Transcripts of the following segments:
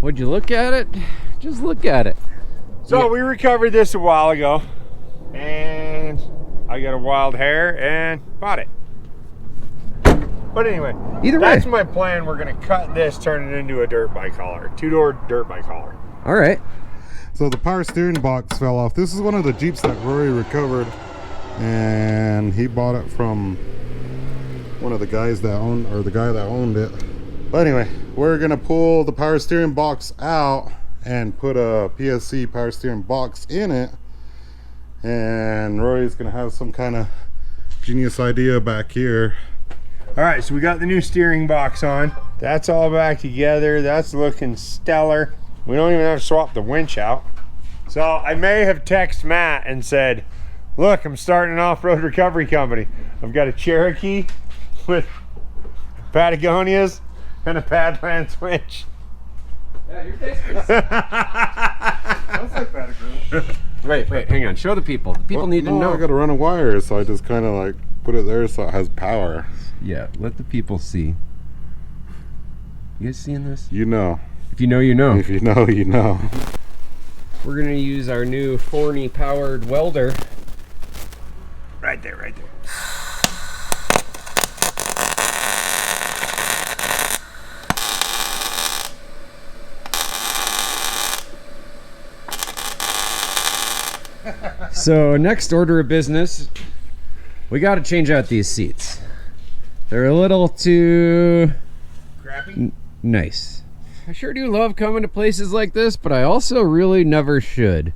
Would you look at it? Just look at it. So we recovered this a while ago, and I got a wild hair and bought it. But anyway, Either way, that's my plan. We're gonna cut this, turn it into a dirt bike hauler, 2-door dirt bike hauler. all right. So the power steering box fell off. This is one of the Jeeps that Rory recovered, and he bought it from one of the guys that owned, or the guy that owned it. But anyway, we're gonna pull the power steering box out and put a PSC power steering box in it, and Rory's gonna have some kind of genius idea back here. All right, so we got the new steering box on. That's all back together. That's looking stellar. We don't even have to swap the winch out. So I may have texted Matt and said, look, I'm starting an off-road recovery company. I've got a Cherokee with Patagonias and a Badlands winch. Yeah, you're tasting. That's like Patagonia. Wait, hang on. Show the people. The people need to know. I gotta run a wire, so I just kind of like put it there so it has power. Yeah, let the people see. You guys seeing this? You know. If you know, you know. If you know, you know. We're gonna use our new Forney powered welder. Right there, right there. So next order of business, we got to change out these seats. They're a little too Crappy? nice. I sure do love coming to places like this, but I also really never should.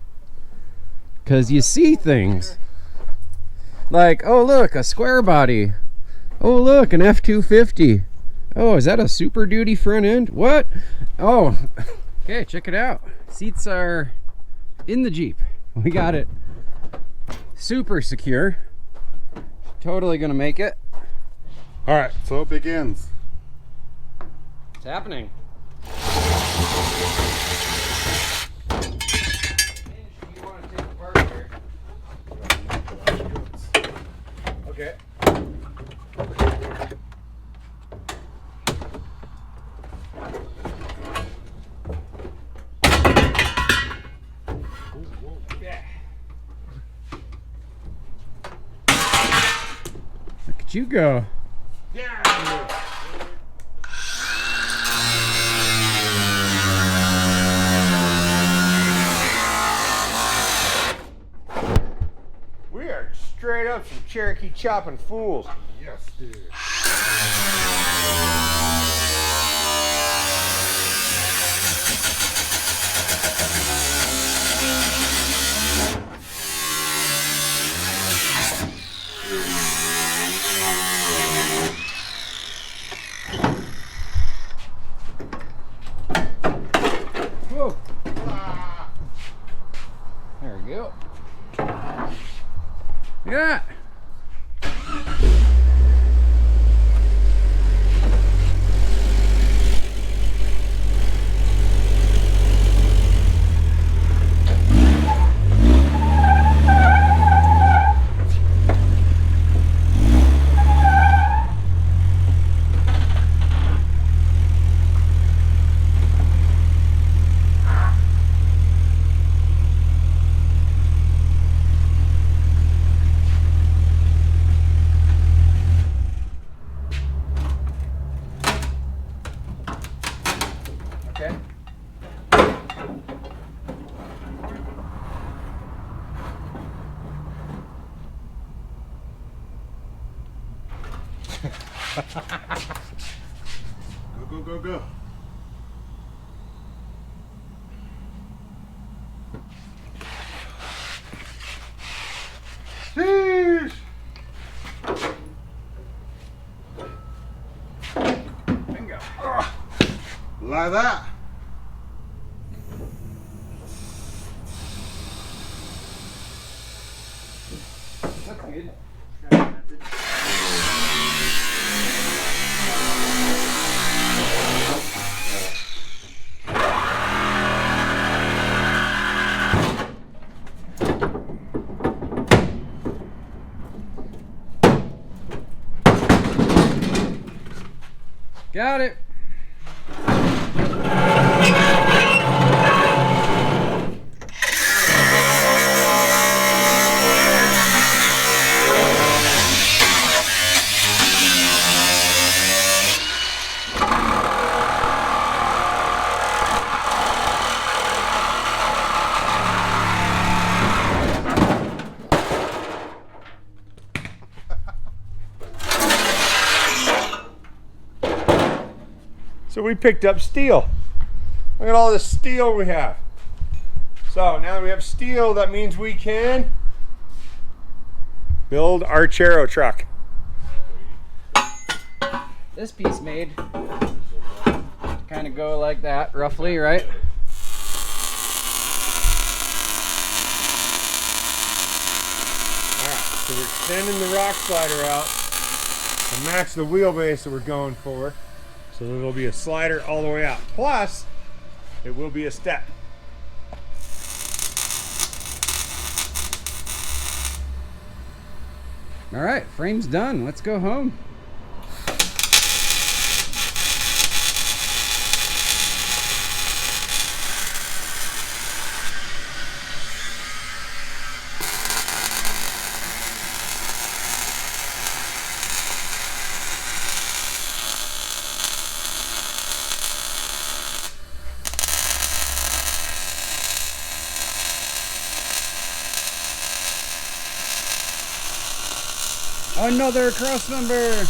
Because you see things. Like, oh look, a square body. Oh look, an F-250. Oh, is that a Super Duty front end? What? Oh, okay, check it out. Seats are in the Jeep. We got it super secure. Totally gonna make it. All right, so it begins. It's happening. Okay. Look at you go. Yeah. We are straight up some Cherokee chopping fools. Yes, dude. Whoa. There we go. Yeah. Okay. Go, go, go, go. Sheesh. Bingo. Like that. That's good. Got it. we picked up steel. Look at all this steel we have. So now that we have steel, that means we can build our Cherokee truck. This piece made to kind of go like that, roughly, right? Alright, so we're extending the rock slider out to match the wheelbase that we're going for. So it'll be a slider all the way out. Plus, it will be a step. All right, frame's done. Let's go home. Another cross member.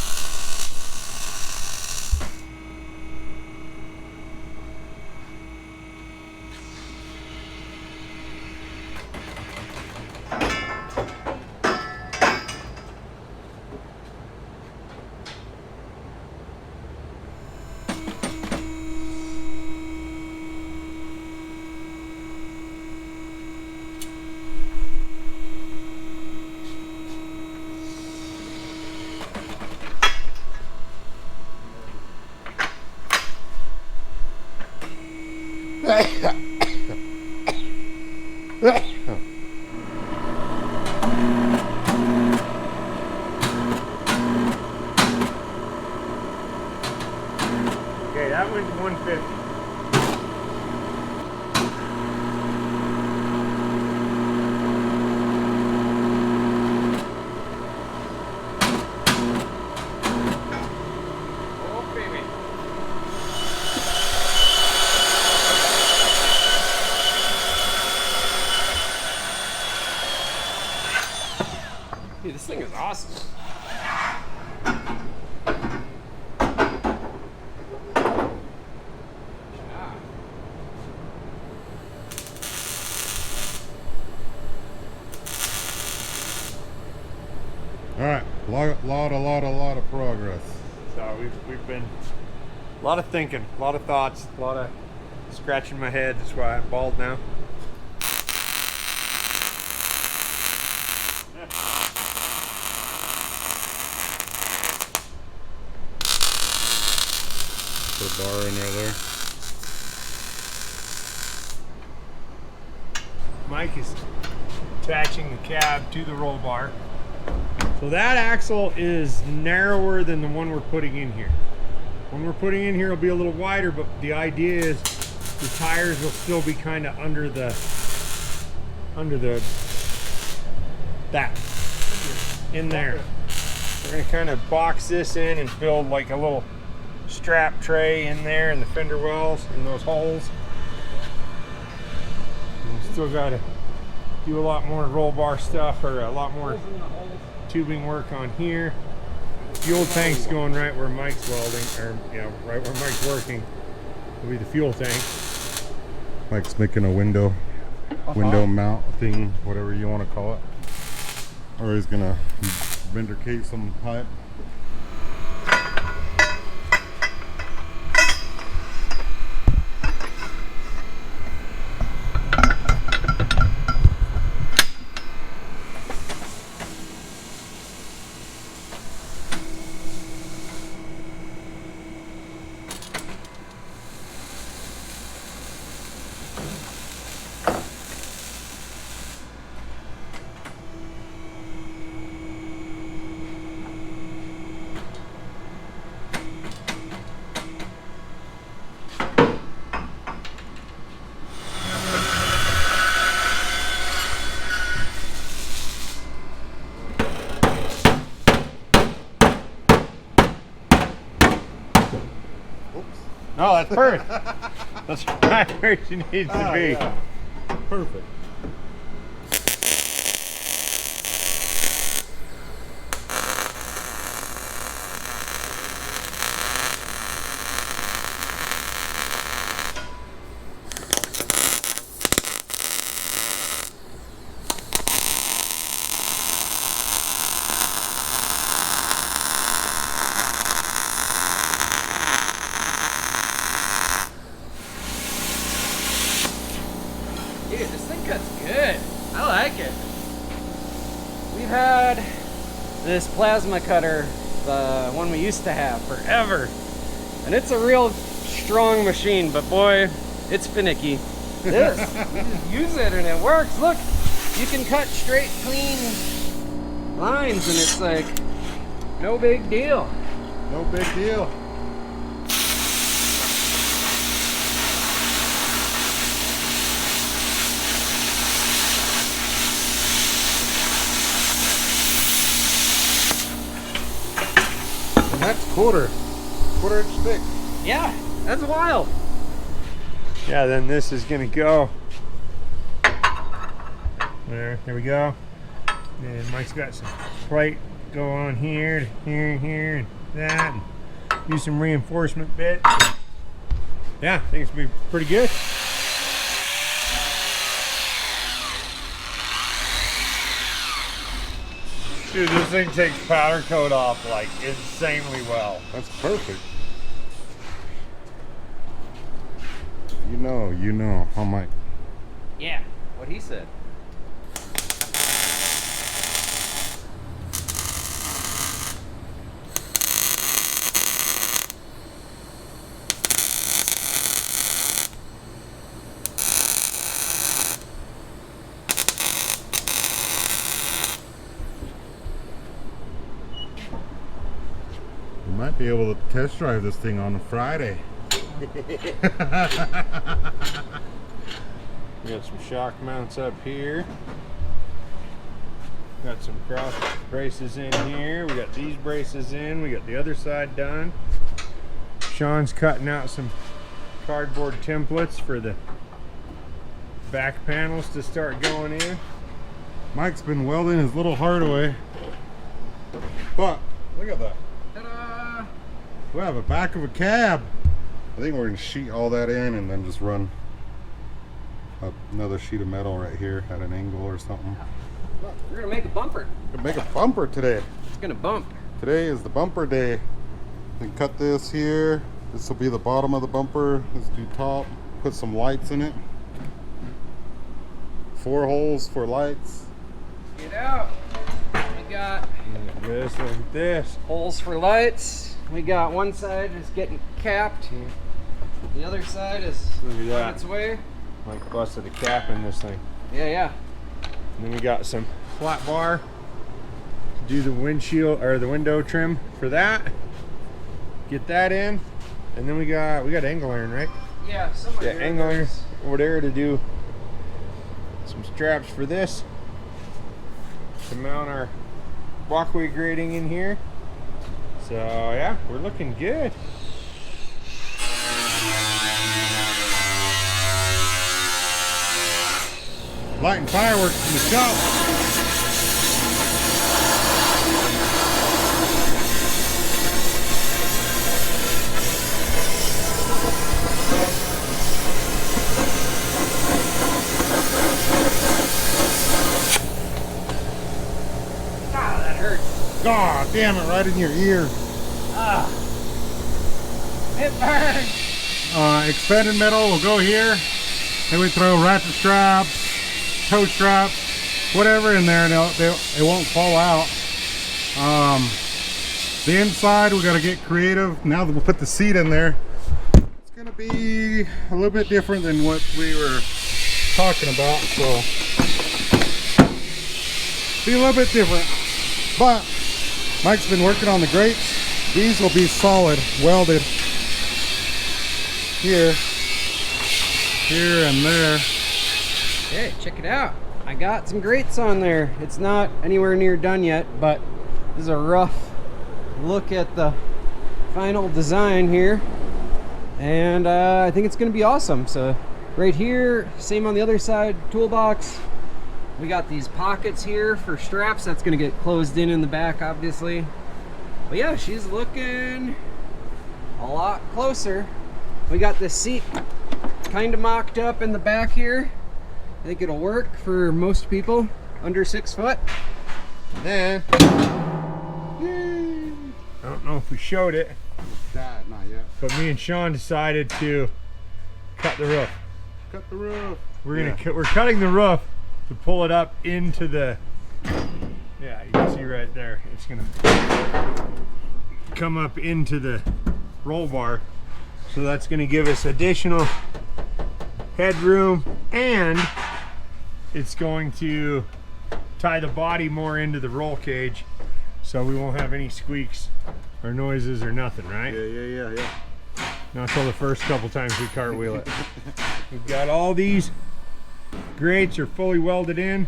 Okay, that went to 150. Oh, baby. Dude, this thing is awesome. All right, lot of progress. So we've been a lot of thinking, a lot of thoughts, a lot of scratching my head. That's why I'm bald now. Put a bar in there. Mike is attaching the cab to the roll bar. So that axle is narrower than the one we're putting in here. One we're putting in here will be a little wider, but the idea is the tires will still be kind of under the that in there. We're gonna kind of box this in and build like a little strap tray in there in the fender wells in those holes. And we still got to do a lot more roll bar stuff, or a lot more tubing work on here. Fuel tank's going right where Mike's welding, or right where Mike's working will be the fuel tank. Mike's making a window mount thing, whatever you want to call it. Or he's gonna vindicate some pipe. No, that's perfect. That's right where she needs to be. Yeah. Perfect. Dude, this thing cuts good. I like it. We've had this plasma cutter, the one we used to have, forever. And it's a real strong machine, but boy, it's finicky. This, you just use it and it works. Look, you can cut straight, clean lines and it's like, no big deal. No big deal. And that's quarter inch thick. Yeah, that's wild. Yeah, then this is gonna go there we go. And Mike's got some plate go on here to here and here and that, and do some reinforcement bits. Yeah, I think it's gonna be pretty good. Dude, this thing takes powder coat off like insanely well. That's perfect. You know, how Mike. Yeah, what he said. You might be able to test drive this thing on a Friday. We got some shock mounts up here. Got some cross braces in here. We got these braces in. We got the other side done. Sean's cutting out some cardboard templates for the back panels to start going in. Mike's been welding his little heart away. But look at that. Ta-da! We have a back of a cab. I think we're gonna sheet all that in and then just run another sheet of metal right here at an angle or something. We're gonna make a bumper. Gonna make a bumper today. It's gonna bump. Today is the bumper day. Then cut this here. This will be the bottom of the bumper. Let's do top. Put some lights in it. 4 holes for lights. Get out. We got Look at this. holes for lights. We got one side is getting capped. The other side is Look at on that. its way. Mike busted a cap in this thing. Yeah. And then we got some flat bar to do the windshield or the window trim for that. Get that in, and then we got angle iron, right? Yeah, somewhere Yeah, here angle iron there's- over there to do some straps for this to mount our walkway grating in here. So yeah, we're looking good. Lighting fireworks in the shop. Ah, that hurts. God damn it, right in your ear. Ah. It burns. Expanded metal will go here. Then we throw ratchet straps, toe straps, whatever in there, and it won't fall out. The inside, we got to get creative. Now that we'll put the seat in there, it's going to be a little bit different than what we were talking about. So, be a little bit different. But Mike's been working on the grates. These will be solid, welded here, and there. Hey, check it out. I got some grates on there. It's not anywhere near done yet, but this is a rough look at the final design here. And I think it's gonna be awesome. So right here, same on the other side, toolbox. We got these pockets here for straps. That's gonna get closed in the back, obviously. But yeah, she's looking a lot closer. We got this seat kind of mocked up in the back here. I think it'll work for most people under 6 foot. And then I don't know if we showed it, Not yet. but me and Sean decided to cut the roof. cut the roof. We're cutting the roof to pull it up into the. Yeah, you can see right there. It's gonna come up into the roll bar, so that's gonna give us additional headroom, and it's going to tie the body more into the roll cage, so we won't have any squeaks or noises or nothing, right? Yeah. Not until the first couple times we cartwheel it. We've got all these grates are fully welded in.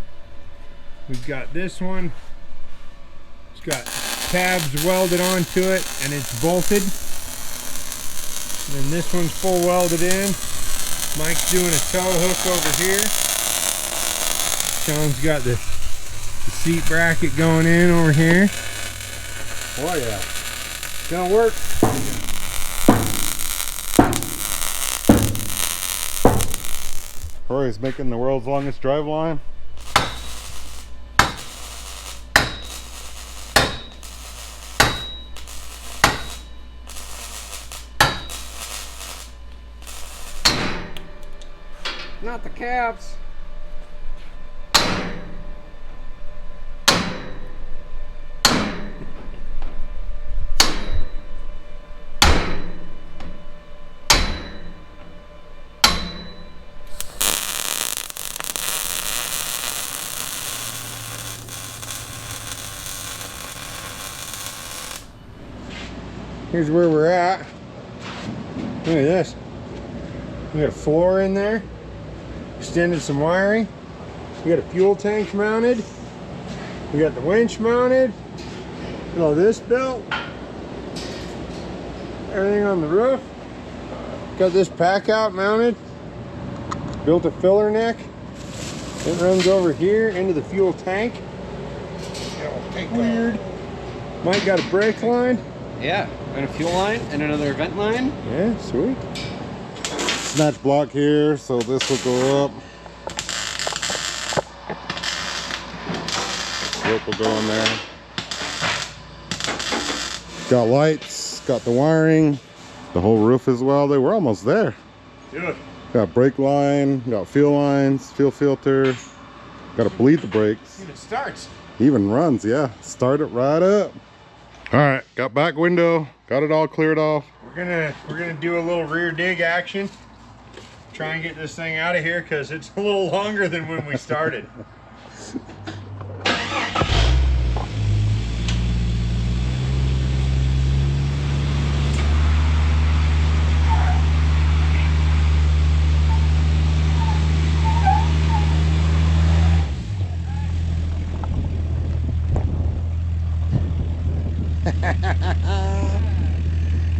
We've got this one. It's got tabs welded onto it and it's bolted. And then this one's full welded in. Mike's doing a tow hook over here. Sean's got the seat bracket going in over here. Oh yeah. It's gonna work. Rory's making the world's longest drive line. Not the cabs. Here's where we're at. Look at this. We got a floor in there. Extended some wiring. We got a fuel tank mounted. We got the winch mounted. Look at all this built. Everything on the roof. Got this pack out mounted. Built a filler neck. It runs over here into the fuel tank. Weird. Mike got a brake line. Yeah, and a fuel line and another vent line. Yeah, sweet. Snatch block here, so this will go up. Rope will go in there. Got lights, got the wiring, the whole roof as well. We're almost there. Dude. Got brake line, got fuel lines, fuel filter. Got to bleed the brakes. It starts. Even runs, yeah. Start it right up. All right, got back window, got it all cleared off. We're gonna do a little rear dig action. Try and get this thing out of here because it's a little longer than when we started.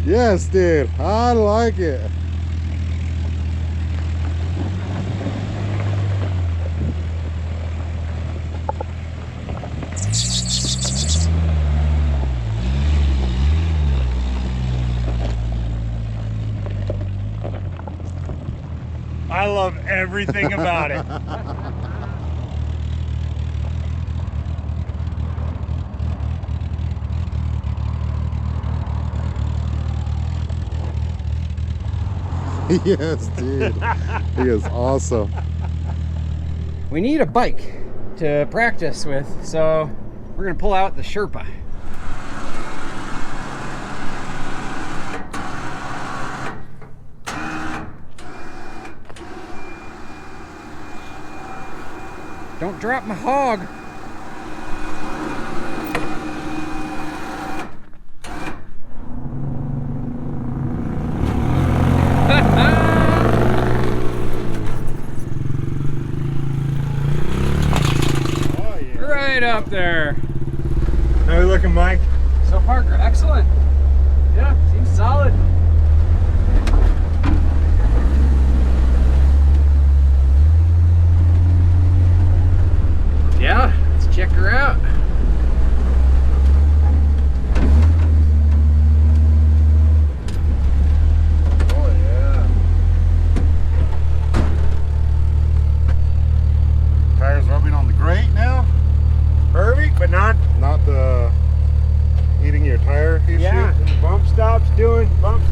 Yes, dude, I like it. I love everything about it. Yes, dude. He is awesome. We need a bike to practice with, so we're gonna pull out the Sherpa. Don't drop my hog. Oh, yeah. Right up there. How we looking, Mike? So far, excellent. Yeah, seems solid. Yeah, let's check her out. Oh, yeah. Tires rubbing on the grate now. Perfect, but not. Not the eating your tire issue. Yeah, and the bump stops doing bump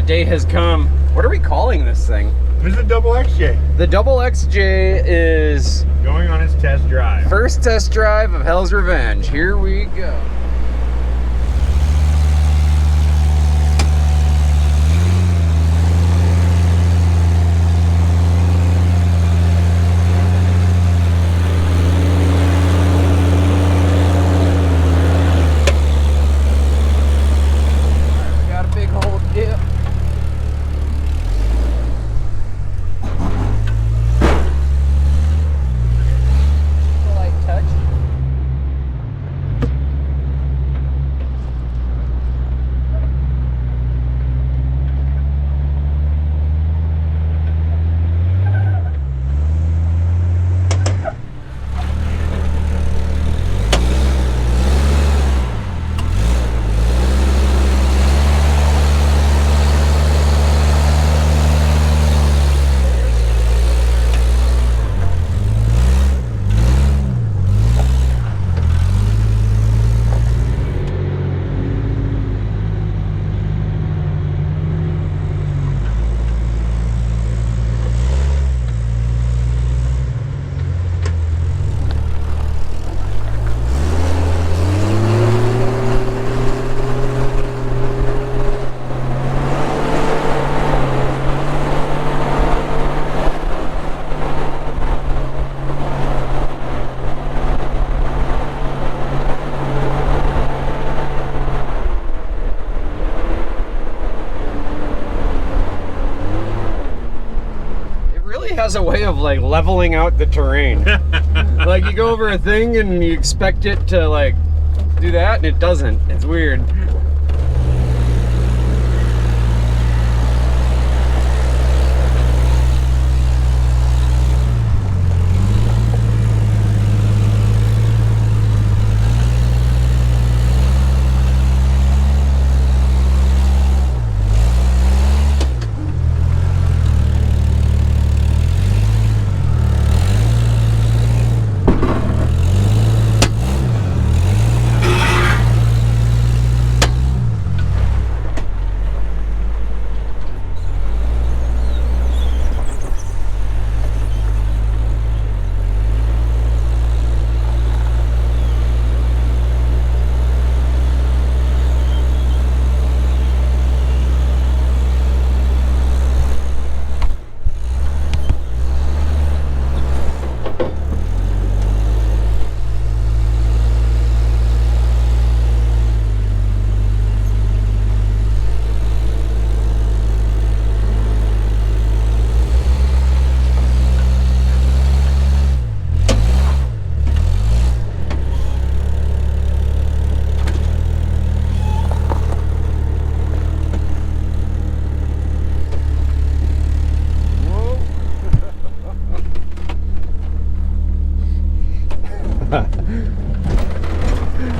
day has come. What are we calling this thing? This is a double XJ. The double XJ is Going on its test drive. first test drive of Hell's Revenge. Here we go. Got a big old dip. Light touch. Has a way of like leveling out the terrain. Like you go over a thing and you expect it to like do that and it doesn't. It's weird.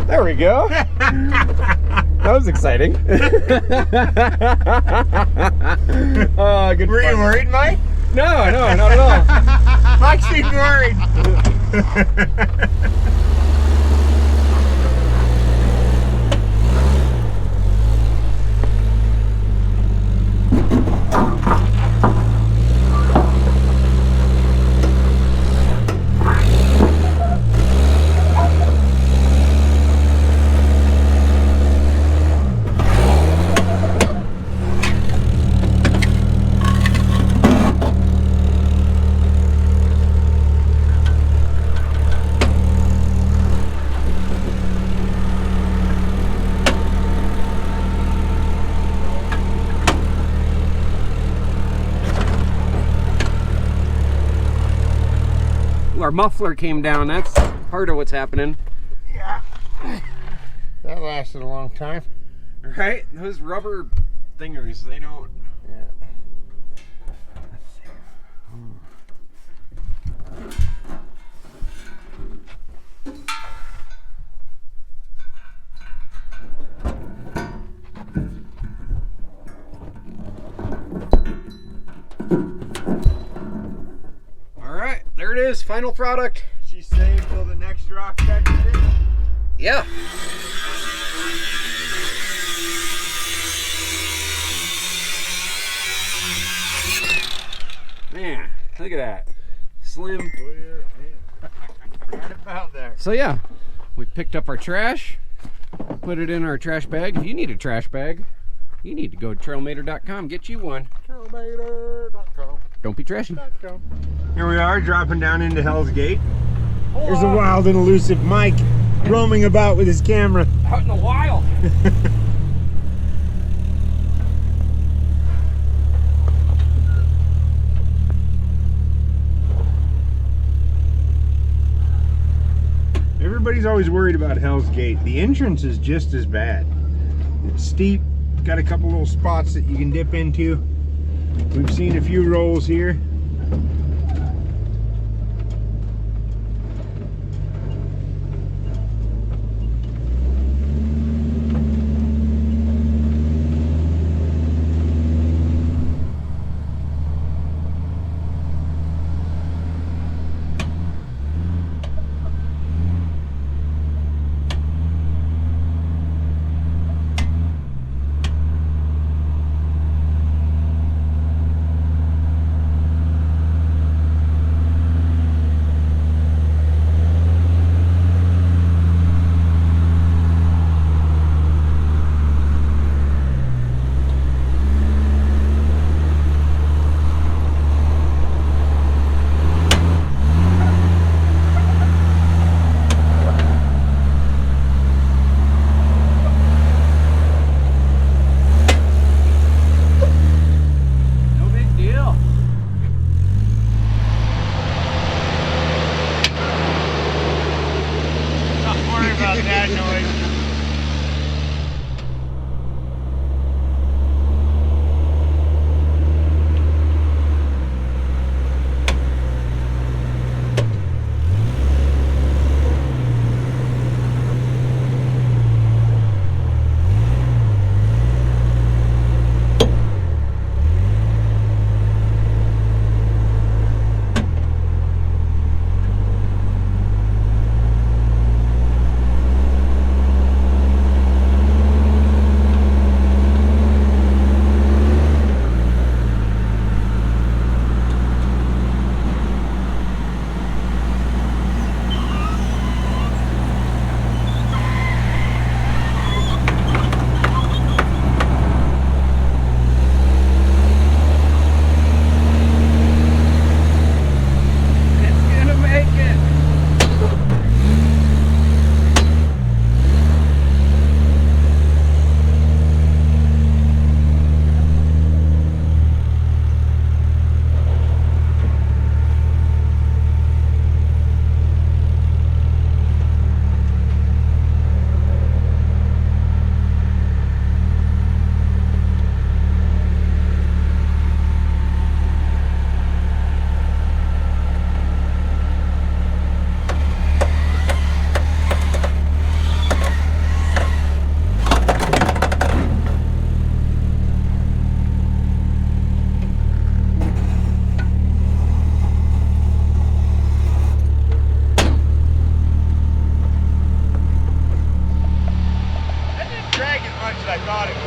There we go. That was exciting. Good Were you fun. worried, Mike? No, not at all. Mike seemed worried. Our muffler came down. That's part of what's happening. Yeah. That lasted a long time. Right? Those rubber thingers, they don't. Yeah. Alright, there it is, final product. She's saved till the next rock catches it. Yeah. at that. Slim. Right about there. So yeah, we picked up our trash, put it in our trash bag. If you need a trash bag, you need to go to trailmater.com, get you one. Trailmater.com. Don't be trashy. Here we are, dropping down into Hell's Gate. There's a wild and elusive Mike roaming about with his camera. Out in the wild. Everybody's always worried about Hell's Gate. The entrance is just as bad. It's steep, got a couple little spots that you can dip into. We've seen a few rolls here.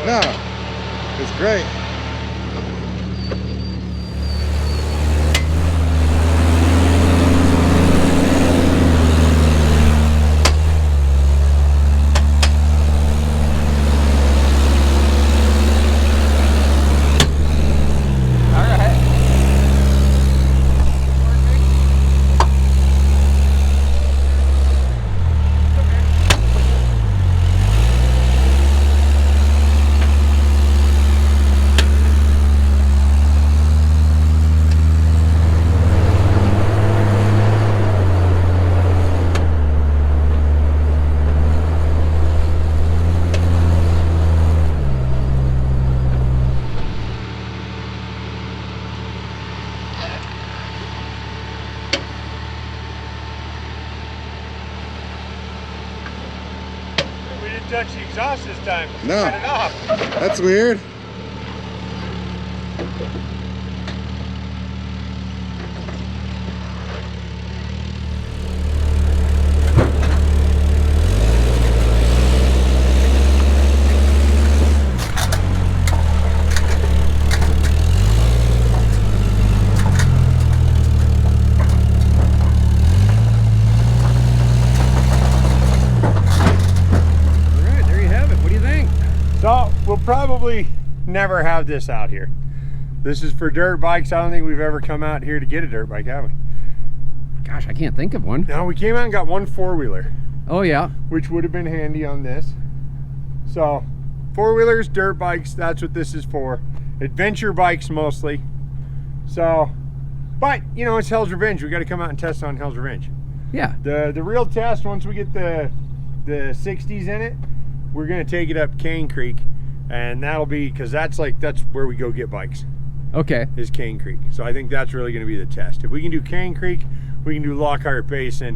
No, it's great. Touch the exhaust this time. No. Cut it off. That's weird. probably never have this out here. This is for dirt bikes. I don't think we've ever come out here to get a dirt bike, have we? Gosh, I can't think of one. No, we came out and got one 4-wheeler, Oh yeah. which would have been handy on this. So 4-wheelers, dirt bikes, that's what this is for. Adventure bikes mostly. So, but you know, it's Hell's Revenge. We got to come out and test on Hell's Revenge. Yeah. The real test, once we get the 60s in it, we're gonna take it up Cane Creek, and that'll be, because that's where we go get bikes, Okay. is Cane Creek. So I think that's really gonna be the test. If we can do Cane Creek, we can do Lockhart Basin.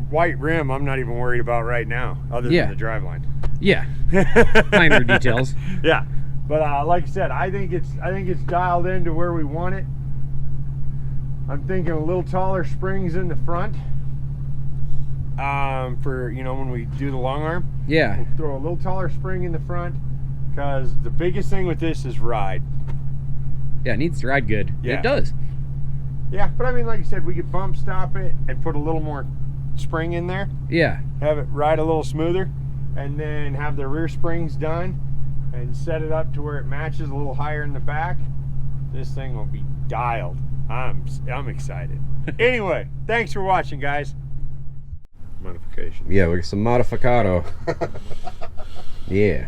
White Rim, I'm not even worried about right now, other Yeah. than the driveline. Yeah. Minor details. Yeah, but like I said, I think it's dialed into where we want it. I'm thinking a little taller springs in the front, for, you know, when we do the long arm. Yeah. We'll throw a little taller spring in the front, because the biggest thing with this is ride. Yeah, it needs to ride good. Yeah. It does. Yeah, but I mean, like I said, we could bump stop it and put a little more spring in there, Yeah. have it ride a little smoother, and then have the rear springs done and set it up to where it matches a little higher in the back. This thing will be dialed. I'm excited. Anyway, thanks for watching, guys. Modification. Yeah, with some modificado. Yeah.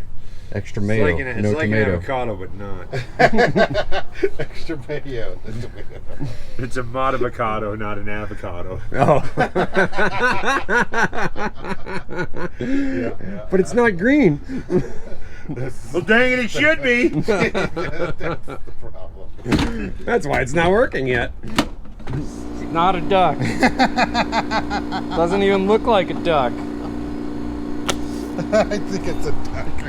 Extra mayo, no it's like an tomato. avocado, but not. Extra mayo. It's a modificado, not an avocado. Oh. Yeah. But it's not green. Well, dang it, it should be. That's the problem. That's why it's not working yet. Not a duck. Doesn't even look like a duck. I think it's a duck.